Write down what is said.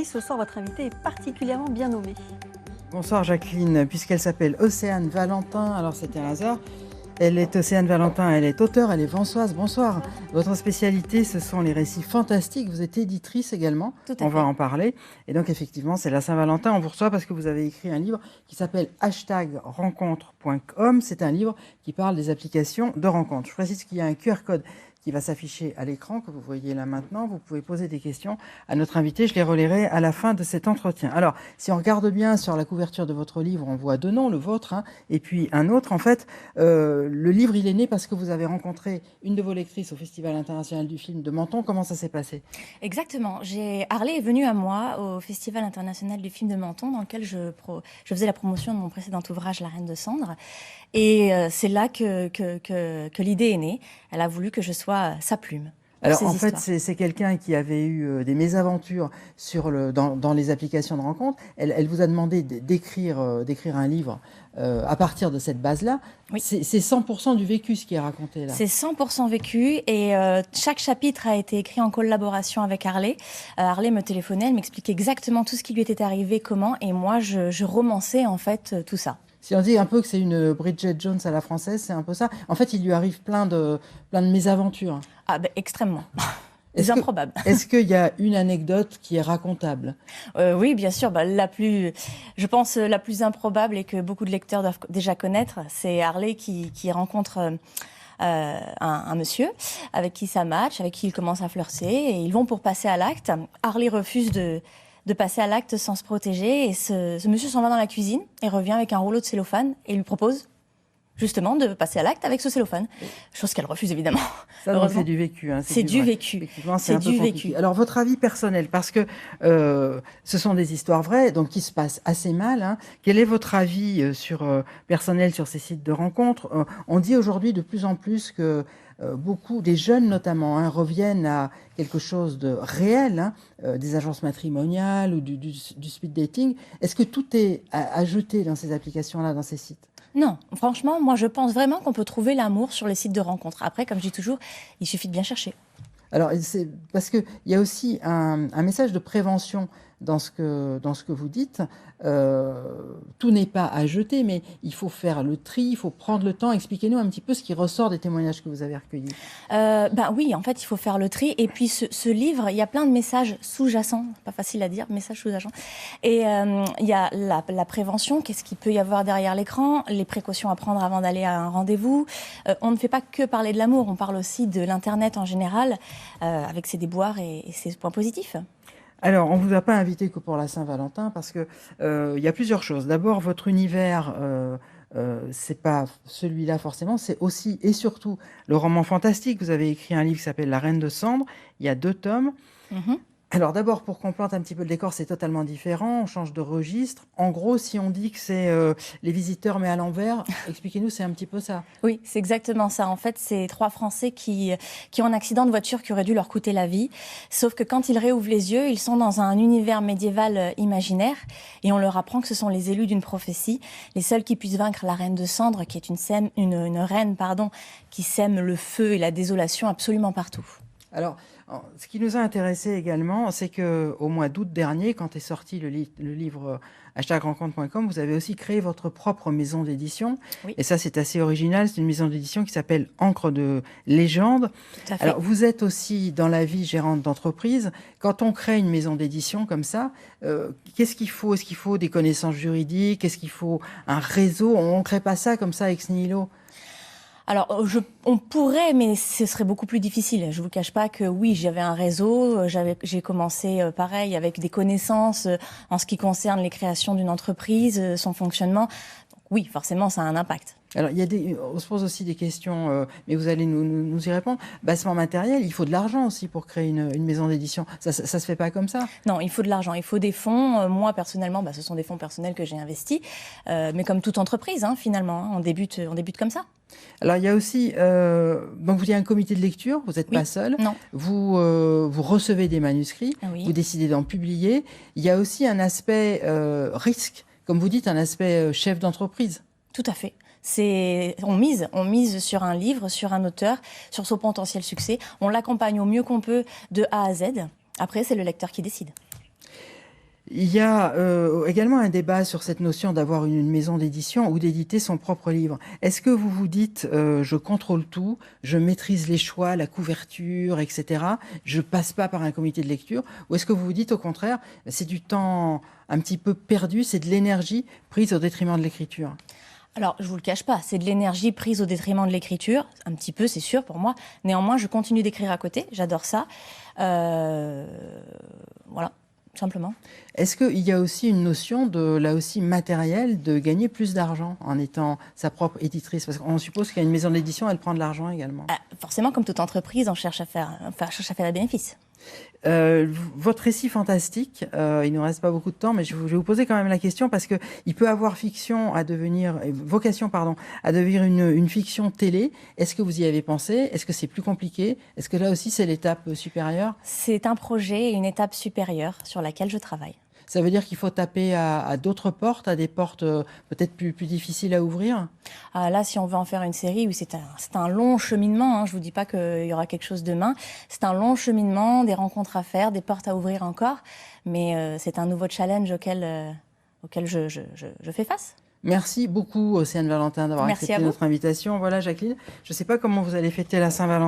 Ce soir, votre invitée est particulièrement bien nommée. Bonsoir Jacqueline, puisqu'elle s'appelle Océane Valentin, alors c'était un hasard. Elle est Océane Valentin, elle est auteure, elle est vansoise. Bonsoir. Votre spécialité, ce sont les récits fantastiques. Vous êtes éditrice également. Tout à fait. On va en parler. Et donc, effectivement, c'est la Saint-Valentin. On vous reçoit parce que vous avez écrit un livre qui s'appelle #rencontre.com. C'est un livre qui parle des applications de rencontres. Je précise qu'il y a un QR code qui va s'afficher à l'écran, que vous voyez là maintenant. Vous pouvez poser des questions à notre invité. Je les relayerai à la fin de cet entretien. Alors, si on regarde bien sur la couverture de votre livre, on voit deux noms, le vôtre et puis un autre. En fait, le livre, il est né parce que vous avez rencontré une de vos lectrices au Festival international du film de Menton. Comment ça s'est passé ? Exactement. Harley est venue à moi au Festival international du film de Menton, dans lequel je faisais la promotion de mon précédent ouvrage, La Reine de Cendre. Et c'est là que l'idée est née. Elle a voulu que je sois sa plume. Alors en fait, c'est quelqu'un qui avait eu des mésaventures dans les applications de rencontres. Elle vous a demandé d'écrire un livre à partir de cette base-là. Oui. C'est 100% du vécu ce qui est raconté là. C'est 100% vécu et chaque chapitre a été écrit en collaboration avec Harley. Harley me téléphonait, elle m'expliquait exactement tout ce qui lui était arrivé, comment, et moi je romançais en fait tout ça. Si on dit un peu que c'est une Bridget Jones à la française, c'est un peu ça. En fait, il lui arrive plein de mésaventures. Ah ben extrêmement. C'est improbable. Est-ce qu'il y a une anecdote qui est racontable ? Oui, bien sûr. Je pense la plus improbable et que beaucoup de lecteurs doivent déjà connaître, c'est Harley qui rencontre un monsieur avec qui ça match, avec qui il commence à flirter, et ils vont pour passer à l'acte. Harley refuse de passer à l'acte sans se protéger, et ce monsieur s'en va dans la cuisine et revient avec un rouleau de cellophane et lui propose justement de passer à l'acte avec ce cellophane, chose qu'elle refuse évidemment. Ça, donc, c'est du vécu. C'est du vécu. C'est du vécu. Alors, votre avis personnel, parce que ce sont des histoires vraies, donc qui se passent assez mal. Quel est votre avis personnel sur ces sites de rencontres ? On dit aujourd'hui de plus en plus que beaucoup des jeunes notamment reviennent à quelque chose de réel, des agences matrimoniales ou du speed dating. Est-ce que tout est à jeter dans ces applications-là, dans ces sites ? Non, franchement, moi je pense vraiment qu'on peut trouver l'amour sur les sites de rencontres. Après, comme je dis toujours, il suffit de bien chercher. Alors, c'est parce qu'il y a aussi un message de prévention dans ce que vous dites. Tout n'est pas à jeter, mais il faut faire le tri, il faut prendre le temps. Expliquez-nous un petit peu ce qui ressort des témoignages que vous avez recueillis. Oui, en fait, il faut faire le tri. Et puis, ce livre, il y a plein de messages sous-jacents, pas facile à dire, messages sous-jacents. Et il y a la prévention, qu'est-ce qu'il peut y avoir derrière l'écran, les précautions à prendre avant d'aller à un rendez-vous. On ne fait pas que parler de l'amour, on parle aussi de l'Internet en général, avec ses déboires et ses points positifs. Alors, on ne vous a pas invité que pour la Saint-Valentin parce que y a plusieurs choses. D'abord, votre univers, c'est pas celui-là forcément, c'est aussi et surtout le roman fantastique. Vous avez écrit un livre qui s'appelle La Reine de Cendre. Il y a 2 tomes. Mm-hmm. Alors d'abord, pour qu'on plante un petit peu le décor, c'est totalement différent, on change de registre. En gros, si on dit que c'est les visiteurs mais à l'envers, expliquez-nous, c'est un petit peu ça. Oui, c'est exactement ça. En fait, c'est 3 Français qui ont un accident de voiture qui aurait dû leur coûter la vie. Sauf que quand ils réouvrent les yeux, ils sont dans un univers médiéval imaginaire et on leur apprend que ce sont les élus d'une prophétie, les seuls qui puissent vaincre la Reine de Cendre, qui est une reine qui sème le feu et la désolation absolument partout. Alors, ce qui nous a intéressé également, c'est qu'au mois d'août dernier, quand est sorti le livre #rencontre.com, vous avez aussi créé votre propre maison d'édition. Oui. Et ça, c'est assez original. C'est une maison d'édition qui s'appelle Encre de légende. Tout à fait. Alors, vous êtes aussi dans la vie gérante d'entreprise. Quand on crée une maison d'édition comme ça, qu'est-ce qu'il faut ? Est-ce qu'il faut des connaissances juridiques ? Est-ce qu'il faut un réseau ? On ne crée pas ça comme ça ex nihilo ? Alors, on pourrait, mais ce serait beaucoup plus difficile. Je vous cache pas que oui, j'avais un réseau. J'ai commencé pareil avec des connaissances en ce qui concerne les créations d'une entreprise, son fonctionnement. Donc, oui, forcément, ça a un impact. Alors, on se pose aussi des questions, mais vous allez nous y répondre. Bassement matériel, il faut de l'argent aussi pour créer une maison d'édition. Ça se fait pas comme ça ? Non, il faut de l'argent, il faut des fonds. Moi, personnellement, ce sont des fonds personnels que j'ai investis. Mais comme toute entreprise, finalement, on débute comme ça. Alors, il y a aussi, donc vous avez un comité de lecture, vous n'êtes pas seul. Non. Vous recevez des manuscrits, Oui. Vous décidez d'en publier. Il y a aussi un aspect risque, comme vous dites, un aspect chef d'entreprise. Tout à fait. On mise sur un livre, sur un auteur, sur son potentiel succès. On l'accompagne au mieux qu'on peut de A à Z. Après, c'est le lecteur qui décide. Il y a également un débat sur cette notion d'avoir une maison d'édition ou d'éditer son propre livre. Est-ce que vous vous dites je contrôle tout, je maîtrise les choix, la couverture, etc. Je passe pas par un comité de lecture, ou est-ce que vous vous dites au contraire c'est du temps un petit peu perdu, c'est de l'énergie prise au détriment de l'écriture? Alors, je vous le cache pas, c'est de l'énergie prise au détriment de l'écriture, un petit peu, c'est sûr pour moi. Néanmoins, je continue d'écrire à côté, j'adore ça. Voilà, simplement. Est-ce qu'il y a aussi une notion de, là aussi, matérielle, de gagner plus d'argent en étant sa propre éditrice? Parce qu'on suppose qu'il y a une maison d'édition, elle prend de l'argent également. Forcément, comme toute entreprise, on cherche à faire des bénéfices. Votre récit fantastique, il nous reste pas beaucoup de temps, mais je vais vous poser quand même la question parce que il peut avoir vocation à devenir une fiction télé. Est-ce que vous y avez pensé? Est-ce que c'est plus compliqué? Est-ce que là aussi c'est l'étape supérieure? C'est un projet et une étape supérieure sur laquelle je travaille. Ça veut dire qu'il faut taper à d'autres portes, à des portes peut-être plus difficiles à ouvrir? Là, si on veut en faire une série, oui, c'est un long cheminement. Je vous dis pas qu'il y aura quelque chose demain. C'est un long cheminement, des rencontres à faire, des portes à ouvrir encore. Mais c'est un nouveau challenge auquel je fais face. Merci beaucoup, Océane Valentin, d'avoir accepté notre invitation. Voilà, Jacqueline, je ne sais pas comment vous allez fêter la Saint-Valentin.